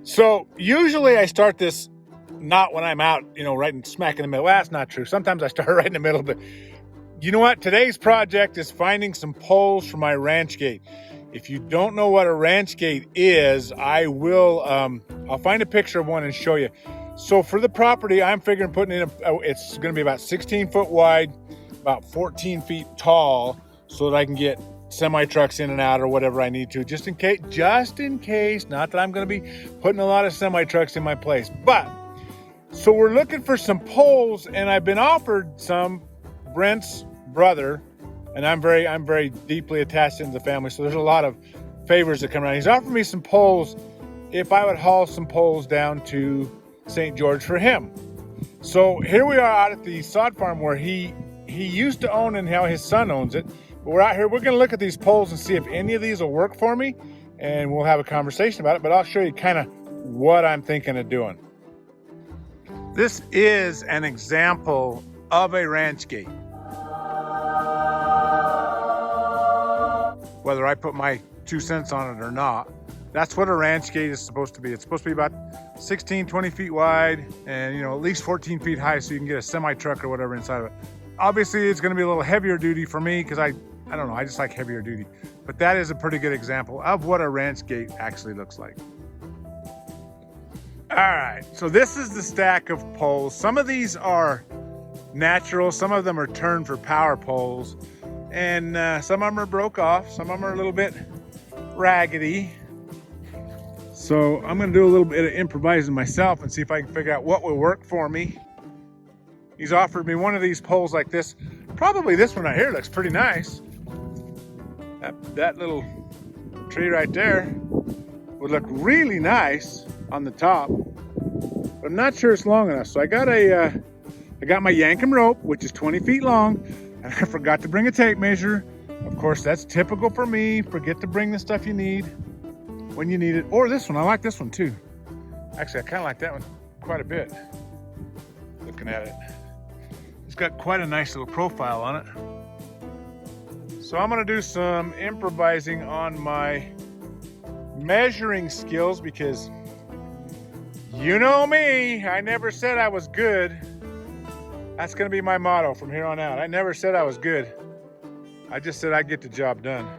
So usually I start this not when I'm out, right in smack in the middle. Well, that's not true. Sometimes I start right in the middle, but you know what? Today's project is finding some poles for my ranch gate. If you don't know what a ranch gate is, I will, I'll find a picture of one and show you. So for the property, I'm figuring putting in, it's going to be about 16 foot wide, about 14 feet tall, so that I can get semi trucks in and out or whatever I need to, just in case, not that I'm going to be putting a lot of semi trucks in my place, but so we're looking for some poles, and I've been offered some. Brent's brother, and I'm very deeply attached into the family, so there's a lot of favors that come around. He's offered me some poles if I would haul some poles down to St. George for him. So here we are out at the sod farm where he used to own, and now his son owns it. But we're out here, we're gonna look at these poles and see if any of these will work for me, and we'll have a conversation about it, but I'll show you kind of what I'm thinking of doing. This is an example of a ranch gate. Whether I put my 2 cents on it or not, that's what a ranch gate is supposed to be. It's supposed to be about 16, 20 feet wide and at least 14 feet high, so you can get a semi truck or whatever inside of it. Obviously it's going to be a little heavier duty for me because I don't know, I just like heavier duty, but that is a pretty good example of what a ranch gate actually looks like. All right, so this is the stack of poles. Some of these are natural, some of them are turned for power poles, and some of them are broke off, some of them are a little bit raggedy. So I'm gonna do a little bit of improvising myself and see if I can figure out what will work for me. He's offered me one of these poles like this. Probably this one right here looks pretty nice. That little tree right there would look really nice on the top, but I'm not sure it's long enough. So I got my Yankum rope, which is 20 feet long, and I forgot to bring a tape measure. Of course, that's typical for me. Forget to bring the stuff you need when you need it. Or this one, I like this one too. Actually, I kind of like that one quite a bit. Looking at it, it's got quite a nice little profile on it. So I'm gonna do some improvising on my measuring skills because you know me, I never said I was good. That's gonna be my motto from here on out. I never said I was good. I just said I'd get the job done.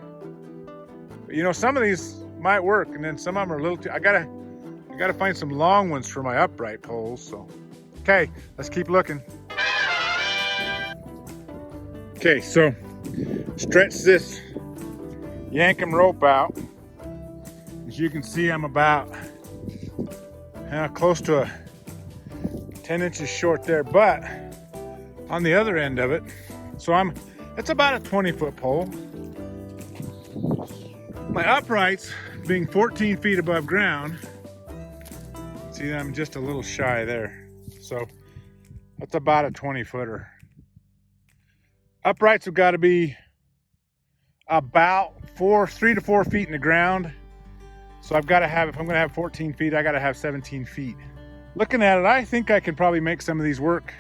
But some of these might work, and then some of them are a little too, I gotta find some long ones for my upright poles, so. Okay, let's keep looking. Okay, so stretch this Yankum rope out. As you can see, I'm about close to 10 inches short there, but on the other end of it, so it's about a 20-foot pole. My uprights being 14 feet above ground, see, I'm just a little shy there, so that's about a 20-footer. Uprights have got to be about 3 to 4 feet in the ground. So I've got to have, if I'm going to have 14 feet, I got to have 17 feet. Looking at it, I think I can probably make some of these work.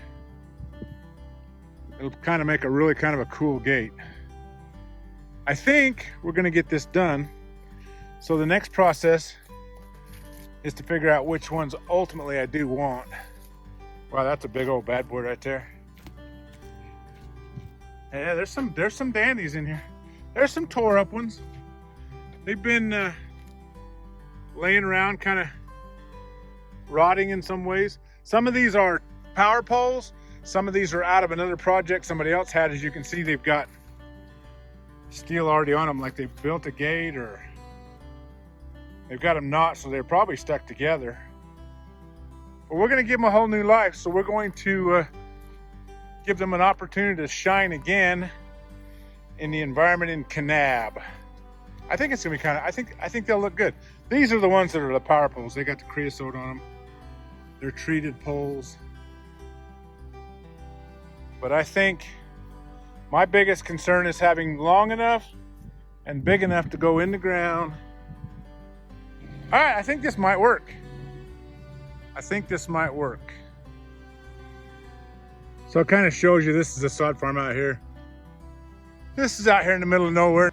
It'll kind of make a really kind of a cool gate. I think we're going to get this done. So the next process is to figure out which ones ultimately I do want. Wow, that's a big old bad boy right there. Yeah, there's some dandies in here. There's some tore up ones. They've been laying around, kind of rotting in some ways. Some of these are power poles. Some of these are out of another project somebody else had. As you can see, they've got steel already on them, like they've built a gate or they've got them not, so they're probably stuck together. But we're going to give them a whole new life, so we're going to give them an opportunity to shine again in the environment in Kanab. I think it's gonna be I think they'll look good. These are the ones that are the power poles. They got the creosote on them. They're treated poles. But I think my biggest concern is having long enough and big enough to go in the ground. All right, I think this might work. So it kind of shows you this is a sod farm out here. This is out here in the middle of nowhere.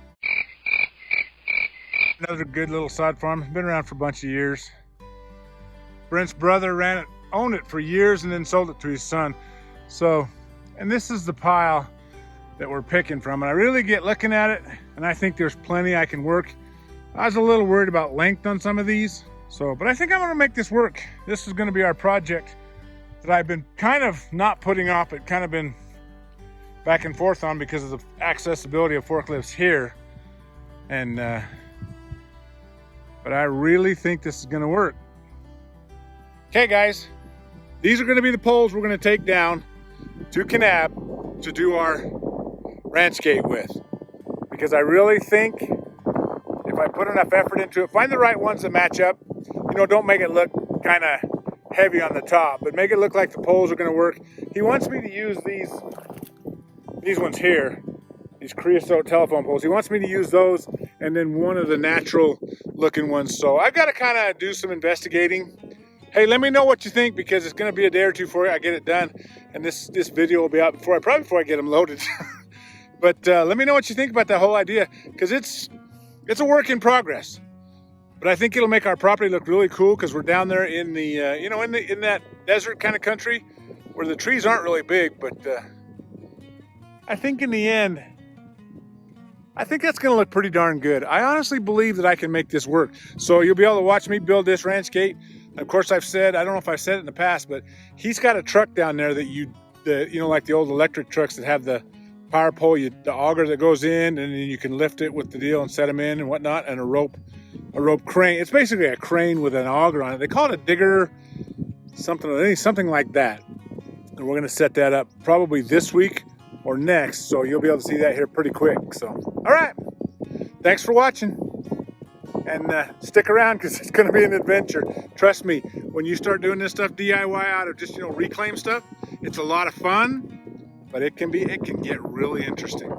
Another good little sod farm. Been around for a bunch of years. Brent's brother owned it for years and then sold it to his son. So, and this is the pile that we're picking from. And I really get looking at it, and I think there's plenty I can work. I was a little worried about length on some of these. So, but I think I'm gonna make this work. This is gonna be our project that I've been kind of not putting off, but kind of been back and forth on because of the accessibility of forklifts here. And, but I really think this is gonna work. Okay guys, these are gonna be the poles we're gonna take down to Kanab to do our ranch gate with. Because I really think if I put enough effort into it, find the right ones that match up, you know, don't make it look kind of heavy on the top, but make it look like the poles are gonna work. He wants me to use these ones here, these creosote telephone poles. He wants me to use those and then one of the natural looking ones. So I've got to kind of do some investigating. Hey, let me know what you think, because it's going to be a day or two before I get it done. And this video will be out probably before I get them loaded. But let me know what you think about that whole idea, because it's a work in progress. But I think it'll make our property look really cool, because we're down there in the, you know, in that desert kind of country where the trees aren't really big. But I think in the end, I think that's gonna look pretty darn good. I honestly believe that I can make this work. So you'll be able to watch me build this ranch gate. Of course, I've said, I don't know if I've said it in the past, but he's got a truck down there that you know, like the old electric trucks that have the power pole, the auger that goes in, and then you can lift it with the deal and set them in and whatnot, and a rope crane. It's basically a crane with an auger on it. They call it a digger, something like that. And we're gonna set that up probably this week or next, so you'll be able to see that here pretty quick. So, all right, thanks for watching, and stick around, because it's going to be an adventure. Trust me, when you start doing this stuff DIY out of just, you know, reclaim stuff, it's a lot of fun, but it can get really interesting.